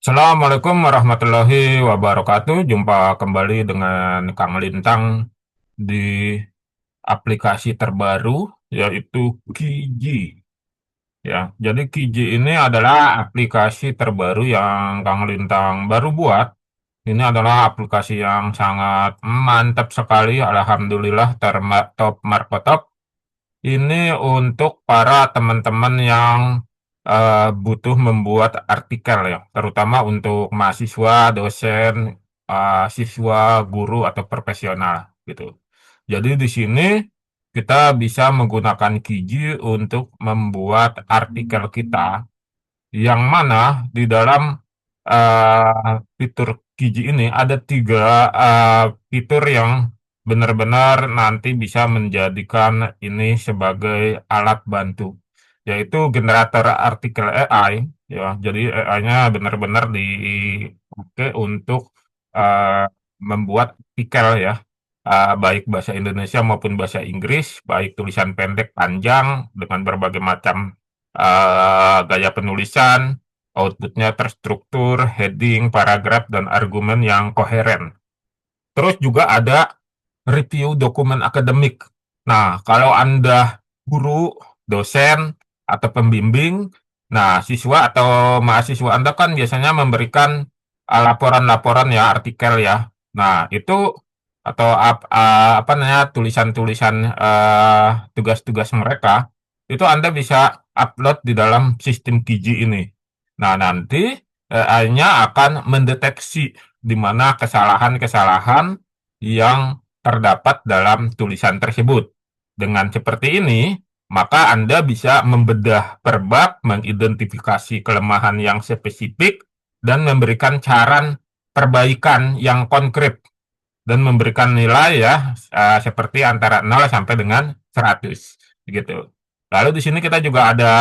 Assalamualaikum warahmatullahi wabarakatuh. Jumpa kembali dengan Kang Lintang di aplikasi terbaru yaitu Kiji. Ya, jadi Kiji ini adalah aplikasi terbaru yang Kang Lintang baru buat. Ini adalah aplikasi yang sangat mantap sekali. Alhamdulillah top markotop. Ini untuk para teman-teman yang butuh membuat artikel ya, terutama untuk mahasiswa, dosen, siswa, guru atau profesional gitu. Jadi di sini kita bisa menggunakan Kiji untuk membuat artikel kita yang mana di dalam fitur Kiji ini ada tiga fitur yang benar-benar nanti bisa menjadikan ini sebagai alat bantu, yaitu generator artikel AI, ya. Jadi AI-nya benar-benar dipakai untuk eh, membuat artikel ya, baik bahasa Indonesia maupun bahasa Inggris, baik tulisan pendek, panjang, dengan berbagai macam gaya penulisan, outputnya terstruktur, heading, paragraf, dan argumen yang koheren. Terus juga ada review dokumen akademik. Nah, kalau Anda guru, dosen, atau pembimbing, nah siswa atau mahasiswa Anda kan biasanya memberikan laporan-laporan ya, artikel ya. Nah, itu atau apa namanya tulisan-tulisan tugas-tugas mereka itu Anda bisa upload di dalam sistem Kiji ini. Nah, nanti AI-nya akan mendeteksi di mana kesalahan-kesalahan yang terdapat dalam tulisan tersebut. Dengan seperti ini, maka Anda bisa membedah per bab, mengidentifikasi kelemahan yang spesifik, dan memberikan saran perbaikan yang konkret, dan memberikan nilai ya seperti antara 0 sampai dengan 100 gitu. Lalu di sini kita juga ada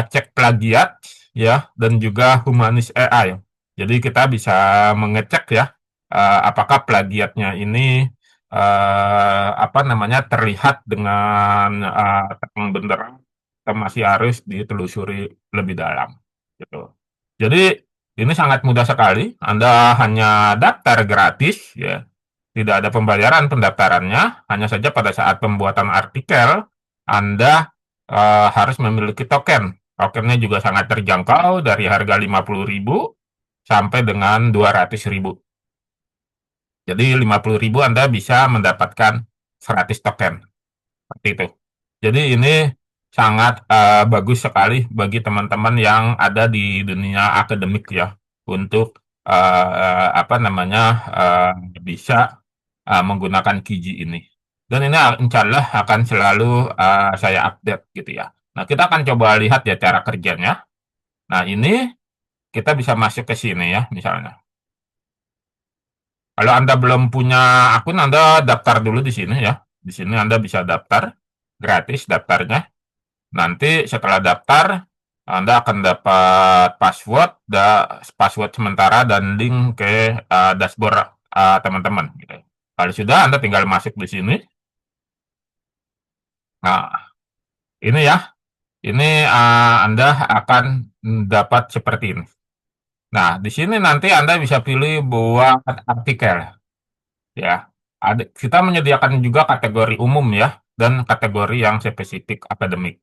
cek plagiat ya dan juga humanis AI. Jadi kita bisa mengecek ya apakah plagiatnya ini apa namanya terlihat dengan terang benderang atau masih harus ditelusuri lebih dalam gitu. Jadi ini sangat mudah sekali. Anda hanya daftar gratis ya. Tidak ada pembayaran pendaftarannya, hanya saja pada saat pembuatan artikel Anda harus memiliki token. Tokennya juga sangat terjangkau dari harga 50.000 sampai dengan 200.000. Jadi 50.000 Anda bisa mendapatkan 100 token. Seperti itu. Jadi ini sangat bagus sekali bagi teman-teman yang ada di dunia akademik ya untuk apa namanya bisa menggunakan Kiji ini. Dan ini insya Allah akan selalu saya update gitu ya. Nah, kita akan coba lihat ya cara kerjanya. Nah, ini kita bisa masuk ke sini ya misalnya. Kalau Anda belum punya akun, Anda daftar dulu di sini ya. Di sini Anda bisa daftar gratis daftarnya. Nanti setelah daftar, Anda akan dapat password sementara dan link ke dashboard teman-teman. Gitu. Kalau sudah, Anda tinggal masuk di sini. Nah, ini ya, ini Anda akan dapat seperti ini. Nah, di sini nanti Anda bisa pilih buat artikel. Ya, kita menyediakan juga kategori umum ya, dan kategori yang spesifik akademik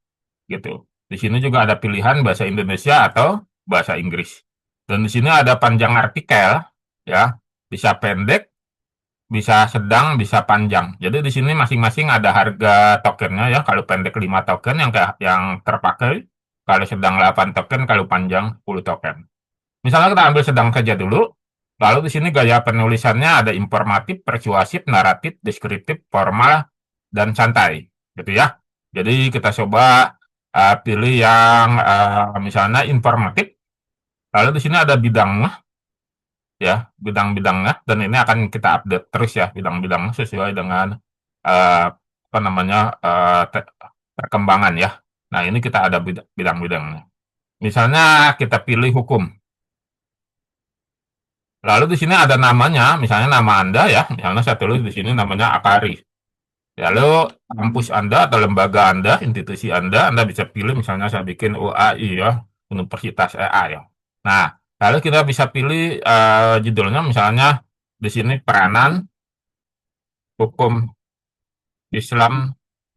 gitu. Di sini juga ada pilihan bahasa Indonesia atau bahasa Inggris. Dan di sini ada panjang artikel ya, bisa pendek, bisa sedang, bisa panjang. Jadi di sini masing-masing ada harga tokennya ya. Kalau pendek 5 token yang terpakai, kalau sedang 8 token, kalau panjang 10 token. Misalnya kita ambil sedang saja dulu. Lalu di sini gaya penulisannya ada informatif, persuasif, naratif, deskriptif, formal, dan santai, gitu ya. Jadi kita coba pilih yang misalnya informatif. Lalu di sini ada bidangnya, ya, bidang-bidangnya, dan ini akan kita update terus ya bidang-bidangnya sesuai dengan apa namanya perkembangan ya. Nah ini kita ada bidang-bidangnya. Misalnya kita pilih hukum. Lalu di sini ada namanya, misalnya nama Anda ya, misalnya saya tulis di sini namanya Akari. Lalu kampus Anda atau lembaga Anda, institusi Anda bisa pilih misalnya saya bikin UAI ya, Universitas AI ya. Nah, Lalu kita bisa pilih judulnya, misalnya di sini peranan hukum Islam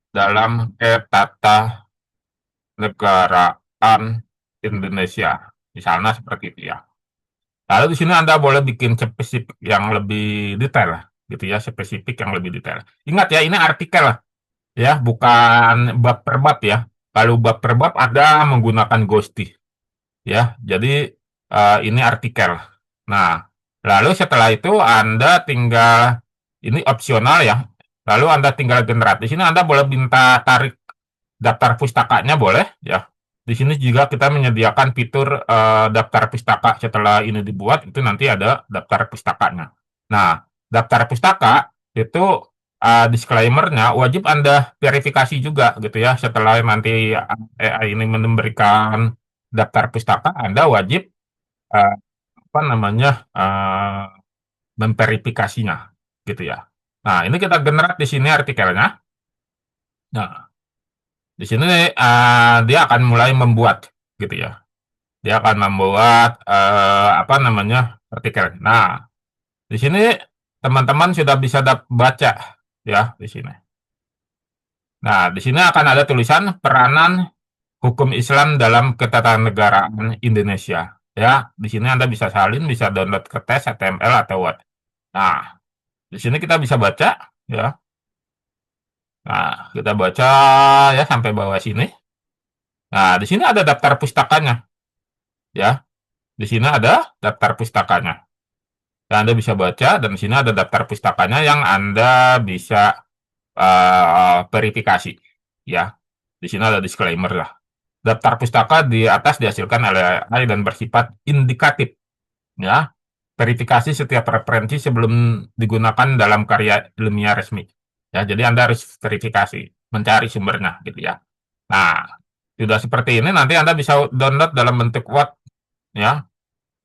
dalam ketatanegaraan Indonesia, misalnya seperti itu ya. Lalu di sini Anda boleh bikin spesifik yang lebih detail, gitu ya, spesifik yang lebih detail. Ingat ya, ini artikel ya, bukan bab per bab ya. Kalau bab per bab ada menggunakan Ghosty ya. Jadi ini artikel. Nah, lalu setelah itu Anda tinggal, ini opsional ya. Lalu Anda tinggal generate. Di sini Anda boleh minta tarik daftar pustakanya, boleh ya. Di sini juga kita menyediakan fitur daftar pustaka. Setelah ini dibuat, itu nanti ada daftar pustakanya. Nah, daftar pustaka itu disclaimer-nya wajib Anda verifikasi juga gitu ya. Setelah nanti AI ini memberikan daftar pustaka, Anda wajib eh, apa namanya memverifikasinya gitu ya. Nah, ini kita generate di sini artikelnya. Nah, di sini dia akan mulai membuat gitu ya. Dia akan membuat apa namanya artikel. Nah, di sini teman-teman sudah bisa baca ya di sini. Nah, di sini akan ada tulisan peranan hukum Islam dalam ketatanegaraan Indonesia. Ya, di sini Anda bisa salin, bisa download kertas, HTML atau Word. Nah, di sini kita bisa baca ya. Nah, kita baca ya sampai bawah sini. Nah, di sini ada daftar pustakanya ya. Di sini ada daftar pustakanya. Dan Anda bisa baca, dan di sini ada daftar pustakanya yang Anda bisa verifikasi ya. Di sini ada disclaimer lah. Daftar pustaka di atas dihasilkan oleh AI dan bersifat indikatif ya. Verifikasi setiap referensi sebelum digunakan dalam karya ilmiah resmi. Ya, jadi Anda harus verifikasi, mencari sumbernya gitu ya. Nah, sudah seperti ini nanti Anda bisa download dalam bentuk Word ya.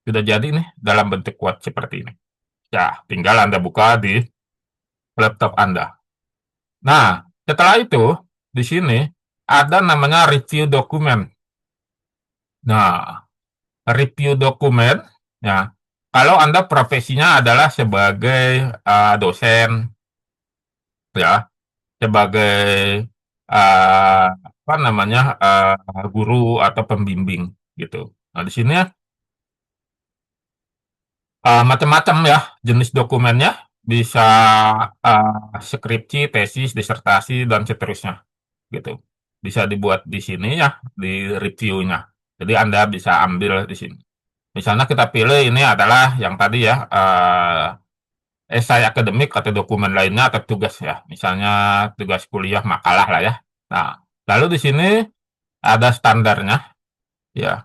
Sudah jadi nih dalam bentuk Word seperti ini. Ya, tinggal Anda buka di laptop Anda. Nah, setelah itu di sini ada namanya review dokumen. Nah, review dokumen ya. Kalau Anda profesinya adalah sebagai dosen ya, sebagai apa namanya guru atau pembimbing gitu. Nah, di sini macam-macam ya jenis dokumennya, bisa skripsi, tesis, disertasi, dan seterusnya gitu. Bisa dibuat di sini ya, di reviewnya. Jadi Anda bisa ambil di sini. Misalnya kita pilih ini adalah yang tadi ya, esai akademik atau dokumen lainnya atau tugas ya. Misalnya tugas kuliah, makalah lah ya. Nah, lalu di sini ada standarnya ya.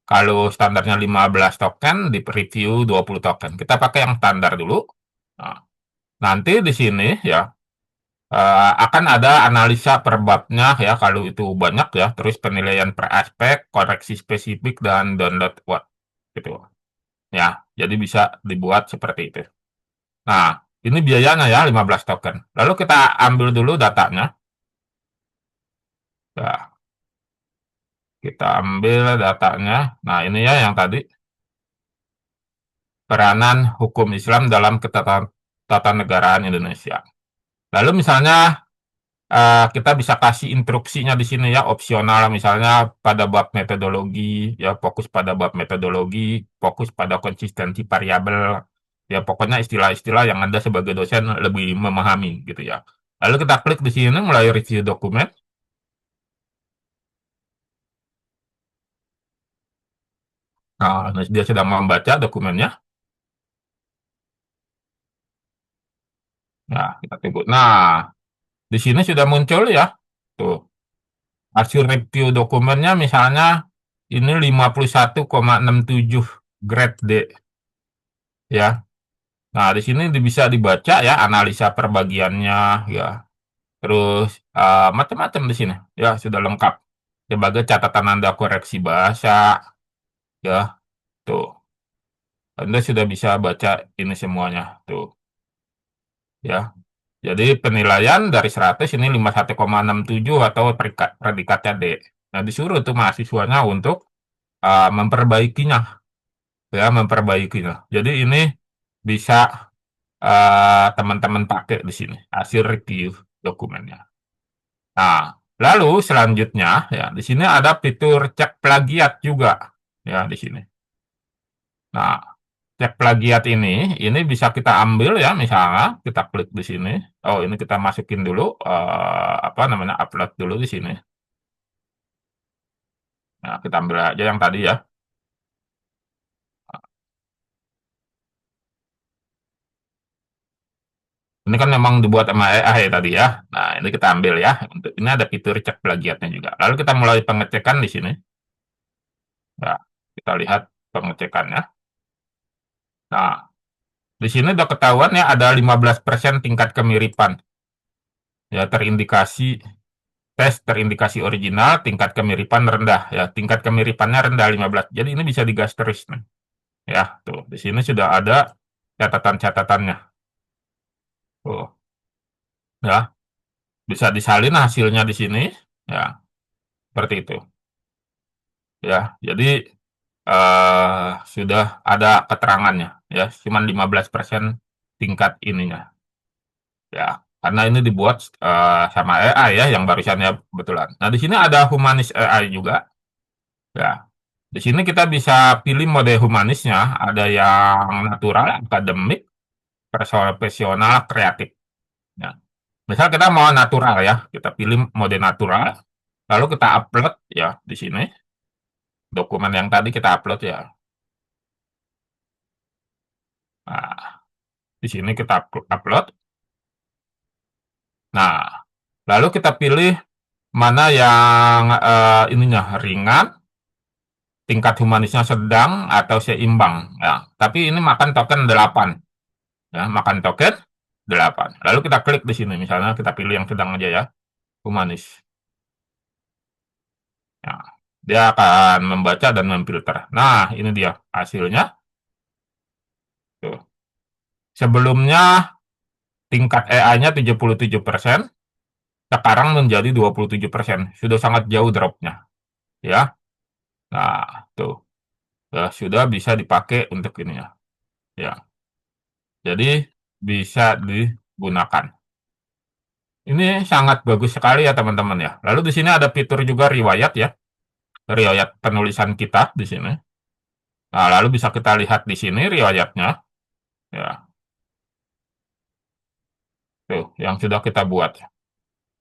Kalau standarnya 15 token, di review 20 token. Kita pakai yang standar dulu. Nah, nanti di sini ya akan ada analisa per babnya ya kalau itu banyak ya, terus penilaian per aspek, koreksi spesifik, dan download Word gitu. Ya, jadi bisa dibuat seperti itu. Nah, ini biayanya ya 15 token. Lalu kita ambil dulu datanya. Ya, kita ambil datanya. Nah, ini ya yang tadi peranan hukum Islam dalam ketatanegaraan Indonesia. Lalu misalnya kita bisa kasih instruksinya di sini ya, opsional misalnya pada bab metodologi, ya fokus pada bab metodologi, fokus pada konsistensi variabel, ya pokoknya istilah-istilah yang Anda sebagai dosen lebih memahami gitu ya. Lalu kita klik di sini mulai review dokumen. Nah, dia sedang membaca dokumennya. Nah, kita tunggu. Nah, di sini sudah muncul ya. Tuh, hasil review dokumennya misalnya ini 51,67 grade D ya. Nah, di sini bisa dibaca ya analisa perbagiannya ya. Terus macam-macam di sini ya sudah lengkap. Sebagai catatan Anda koreksi bahasa ya. Tuh, Anda sudah bisa baca ini semuanya tuh ya. Jadi penilaian dari 100 ini 51,67 atau predikatnya D. Nah, disuruh tuh mahasiswanya untuk memperbaikinya ya memperbaikinya. Jadi ini bisa teman-teman pakai di sini hasil review dokumennya. Nah, lalu selanjutnya ya di sini ada fitur cek plagiat juga ya di sini. Nah, cek plagiat ini bisa kita ambil ya, misalnya kita klik di sini. Oh, ini kita masukin dulu apa namanya upload dulu di sini. Nah, kita ambil aja yang tadi ya. Ini kan memang dibuat sama AI tadi ya. Nah, ini kita ambil ya. Untuk ini ada fitur cek plagiatnya juga. Lalu kita mulai pengecekan di sini. Nah, kita lihat pengecekannya. Nah, di sini udah ketahuan ya ada 15% tingkat kemiripan. Ya, terindikasi original, tingkat kemiripan rendah. Ya, tingkat kemiripannya rendah 15. Jadi ini bisa digas terus nih. Ya, tuh. Di sini sudah ada catatan-catatannya. Tuh, ya. Bisa disalin hasilnya di sini. Ya, seperti itu. Ya, jadi sudah ada keterangannya. Ya, cuma 15% tingkat ininya. Ya, karena ini dibuat sama AI ya, yang barusannya kebetulan. Nah, di sini ada humanis AI juga. Ya, di sini kita bisa pilih mode humanisnya, ada yang natural, akademik, profesional, kreatif. Ya. Misal kita mau natural ya, kita pilih mode natural, lalu kita upload ya di sini dokumen yang tadi kita upload ya. Nah, di sini kita upload. Nah, lalu kita pilih mana yang ininya ringan, tingkat humanisnya sedang atau seimbang. Ya, tapi ini makan token 8. Ya, makan token 8. Lalu kita klik di sini, misalnya kita pilih yang sedang aja ya, humanis. Ya, dia akan membaca dan memfilter. Nah, ini dia hasilnya. Tuh. Sebelumnya tingkat AI-nya 77%, sekarang menjadi 27%. Sudah sangat jauh dropnya. Ya, nah tuh. Ya, sudah bisa dipakai untuk ini ya. Ya, jadi bisa digunakan. Ini sangat bagus sekali ya teman-teman ya. Lalu di sini ada fitur juga riwayat ya. Riwayat penulisan kita di sini. Nah, lalu bisa kita lihat di sini riwayatnya. Ya, tuh yang sudah kita buat.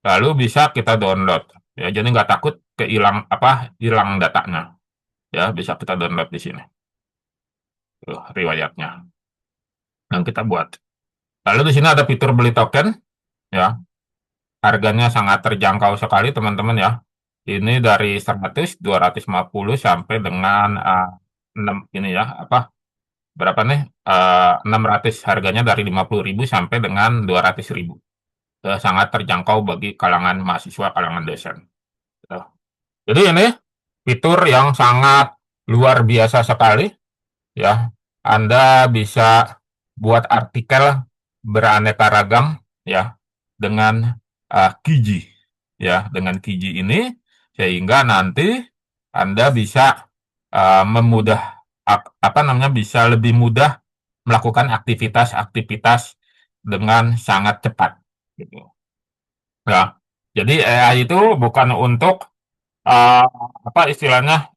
Lalu bisa kita download. Ya, jadi nggak takut hilang datanya. Ya, bisa kita download di sini. Tuh, riwayatnya yang kita buat. Lalu di sini ada fitur beli token. Ya, harganya sangat terjangkau sekali teman-teman ya. Ini dari 100, 250 sampai dengan 6 ini ya, berapa nih? 600, harganya dari 50.000 sampai dengan 200.000. Sangat terjangkau bagi kalangan mahasiswa, kalangan dosen. Gitu. Jadi ini fitur yang sangat luar biasa sekali ya. Anda bisa buat artikel beraneka ragam ya dengan Kiji ya, dengan Kiji ini sehingga nanti Anda bisa memudah apa namanya bisa lebih mudah melakukan aktivitas-aktivitas dengan sangat cepat gitu. Ya. Jadi AI itu bukan untuk eh, apa istilahnya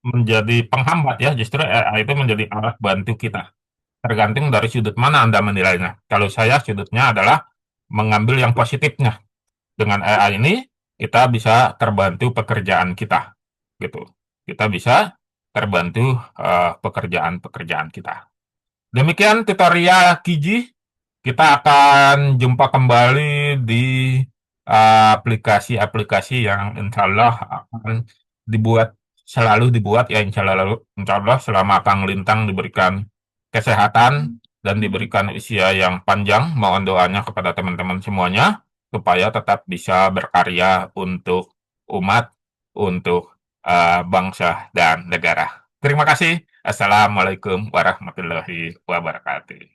menjadi penghambat ya, justru AI itu menjadi alat bantu kita. Tergantung dari sudut mana Anda menilainya. Kalau saya sudutnya adalah mengambil yang positifnya. Dengan AI ini kita bisa terbantu pekerjaan kita, gitu. Kita bisa terbantu pekerjaan-pekerjaan kita. Demikian tutorial Kiji. Kita akan jumpa kembali di aplikasi-aplikasi yang insya Allah akan dibuat selalu dibuat ya insya Allah selama Kang Lintang diberikan kesehatan dan diberikan usia yang panjang. Mohon doanya kepada teman-teman semuanya supaya tetap bisa berkarya untuk umat, untuk bangsa dan negara. Terima kasih. Assalamualaikum warahmatullahi wabarakatuh.